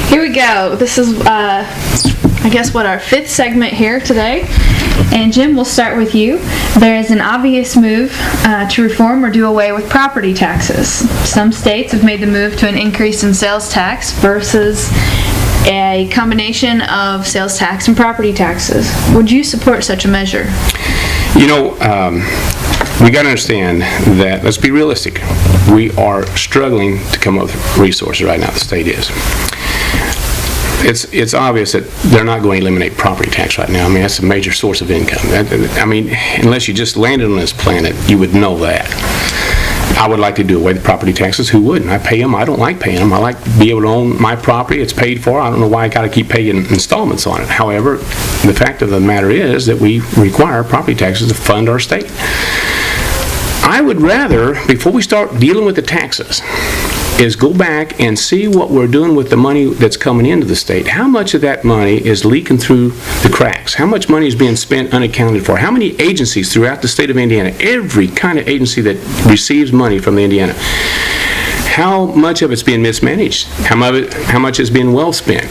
Here we go. This is, I guess, our fifth segment here today. And Jim, we'll start with you. There is an obvious move to reform or do away with property taxes. Some states have made the move to an increase in sales tax versus a combination of sales tax and property taxes. Would you support such a measure? You know, we got to understand that, let's be realistic, we are struggling to come up with resources right now, the state is. It's obvious that they're not going to eliminate property tax right now. I mean, that's a major source of income. I mean, unless you just landed on this planet, you would know that. I would like to do away with property taxes. Who wouldn't? I pay them. I don't like paying them. I like to be able to own my property. It's paid for. I don't know why I got to keep paying installments on it. However, the fact of the matter is that we require property taxes to fund our state. I would rather, before we start dealing with the taxes, is go back and see what we're doing with the money that's coming into the state. How much of that money is leaking through the cracks? How much money is being spent unaccounted for? How many agencies throughout the state of Indiana, every kind of agency that receives money from the Indiana, how much of it's being mismanaged? How much is being well spent?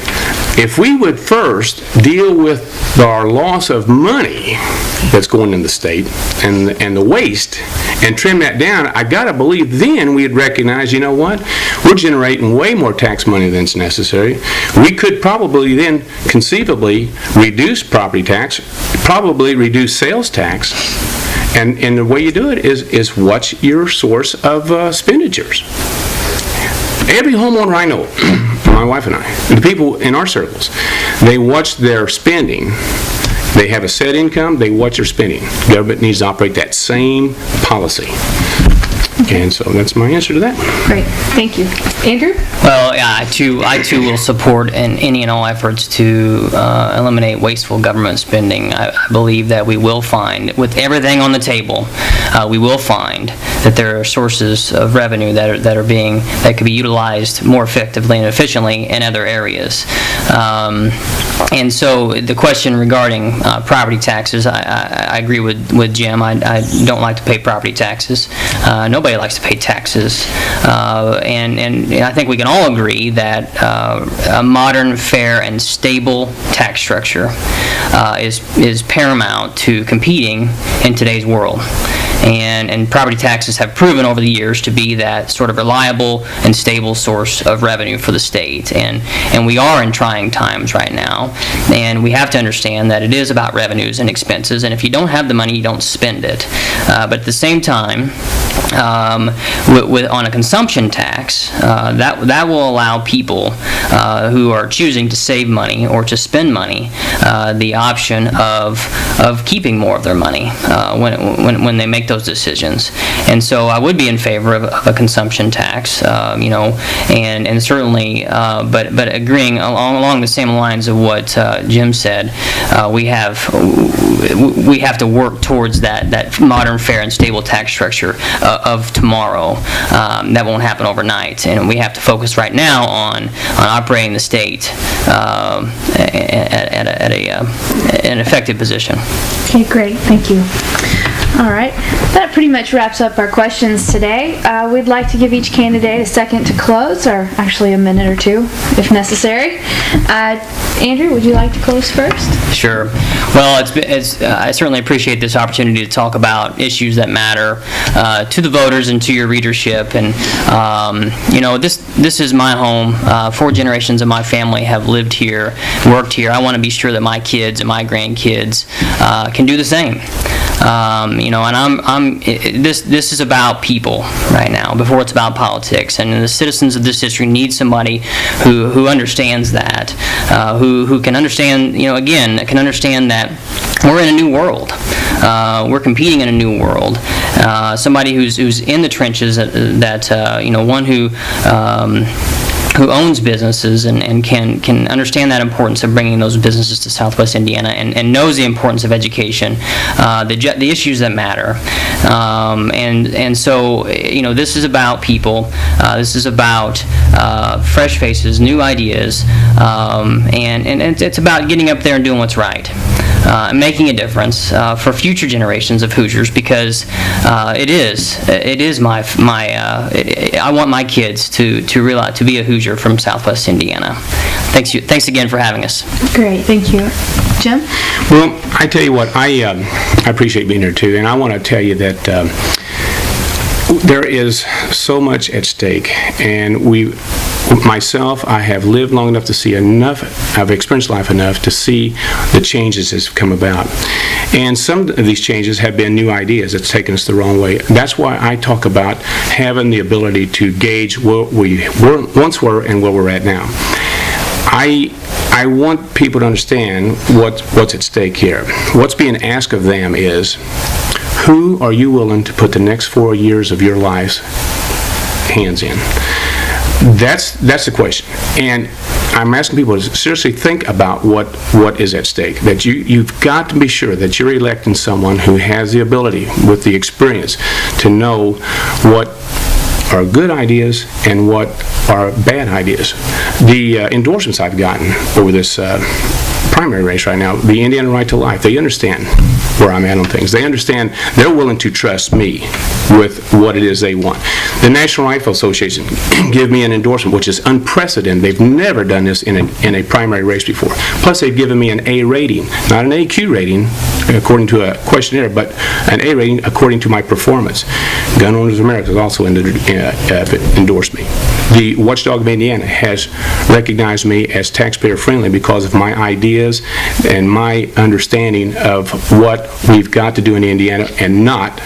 If we would first deal with our loss of money that's going in the state and the waste and trim that down, I gotta believe then we'd recognize, you know what, we're generating way more tax money than's necessary. We could probably then conceivably reduce property tax, probably reduce sales tax, and the way you do it is what's your source of expenditures. Every homeowner I know, my wife and I, the people in our circles, they watch their spending. They have a set income, they watch their spending. Government needs to operate that same policy. And so that's my answer to that. Great, thank you. Andrew? Well, yeah, I too will support any and all efforts to eliminate wasteful government spending. I believe that we will find, with everything on the table, we will find that there are sources of revenue that could be utilized more effectively and efficiently in other areas. And so the question regarding property taxes, I agree with Jim. I don't like to pay property taxes. Nobody likes to pay taxes. And I think we can all agree that a modern, fair, and stable tax structure is paramount to competing in today's world. And property taxes have proven over the years to be that sort of reliable and stable source of revenue for the state. And we are in trying times right now, and we have to understand that it is about revenues and expenses, and if you don't have the money, you don't spend it. But at the same time, on a consumption tax, that will allow people who are choosing to save money or to spend money the option of keeping more of their money when they make those decisions. And so I would be in favor of a consumption tax, and certainly, but agreeing along the same lines of what Jim said, we have to work towards that modern, fair, and stable tax structure of tomorrow. That won't happen overnight, and we have to focus right now on operating the state at an effective position. Okay, great. Thank you. All right. That pretty much wraps up our questions today. We'd like to give each candidate a second to close, or actually a minute or two, if necessary. Andrew, would you like to close first? Sure. Well, I certainly appreciate this opportunity to talk about issues that matter to the voters and to your readership. And this is my home. 4 generations of my family have lived here, worked here. I want to be sure that my kids and my grandkids can do the same. This is about people right now before it's about politics, and the citizens of this district need somebody who understands that, who can understand, can understand that we're in a new world. We're competing in a new world. Somebody who's in the trenches, one who owns businesses and can understand that importance of bringing those businesses to Southwest Indiana and knows the importance of education, the issues that matter. So this is about people. This is about fresh faces, new ideas, and it's about getting up there and doing what's right. Making a difference for future generations of Hoosiers, because it is my I want my kids to realize, to be a Hoosier from Southwest Indiana. Thanks again for having us. Great, thank you. Jim? Well, I tell you what, I appreciate being here too, and I want to tell you that there is so much at stake, and myself, I have lived long enough to see enough, I've experienced life enough to see the changes that's come about. And some of these changes have been new ideas that's taken us the wrong way. That's why I talk about having the ability to gauge where we once were and where we're at now. I want people to understand what's at stake here. What's being asked of them is, who are you willing to put the next 4 years of your lives hands in? That's the question. And I'm asking people to seriously think about what is at stake. That you've got to be sure that you're electing someone who has the ability, with the experience, to know what are good ideas and what are bad ideas. The endorsements I've gotten over this primary race right now, the Indiana Right to Life, they understand where I'm at on things. They understand, they're willing to trust me with what it is they want. The National Rifle Association give me an endorsement, which is unprecedented. They've never done this in a primary race before. Plus, they've given me an A rating, not an AQ rating according to a questionnaire, but an A rating according to my performance. Gun Owners of America has also endorsed me. The Watchdog of Indiana has recognized me as taxpayer friendly because of my ideas and my understanding of what we've got to do in Indiana and not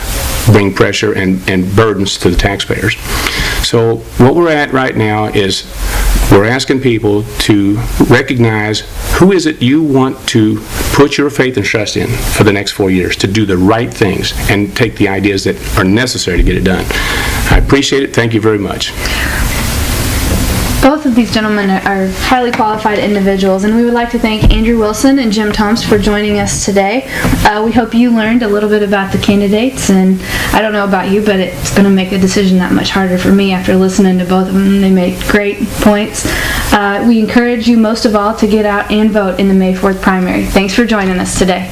bring pressure and burdens to the taxpayers. So what we're at right now is we're asking people to recognize who is it you want to put your faith and trust in for the next 4 years to do the right things and take the ideas that are necessary to get it done. I appreciate it. Thank you very much. Both of these gentlemen are highly qualified individuals, and we would like to thank Andrew Wilson and Jim Toms for joining us today. We hope you learned a little bit about the candidates, and I don't know about you, but it's going to make the decision that much harder for me after listening to both of them. They made great points. We encourage you most of all to get out and vote in the May 4th primary. Thanks for joining us today.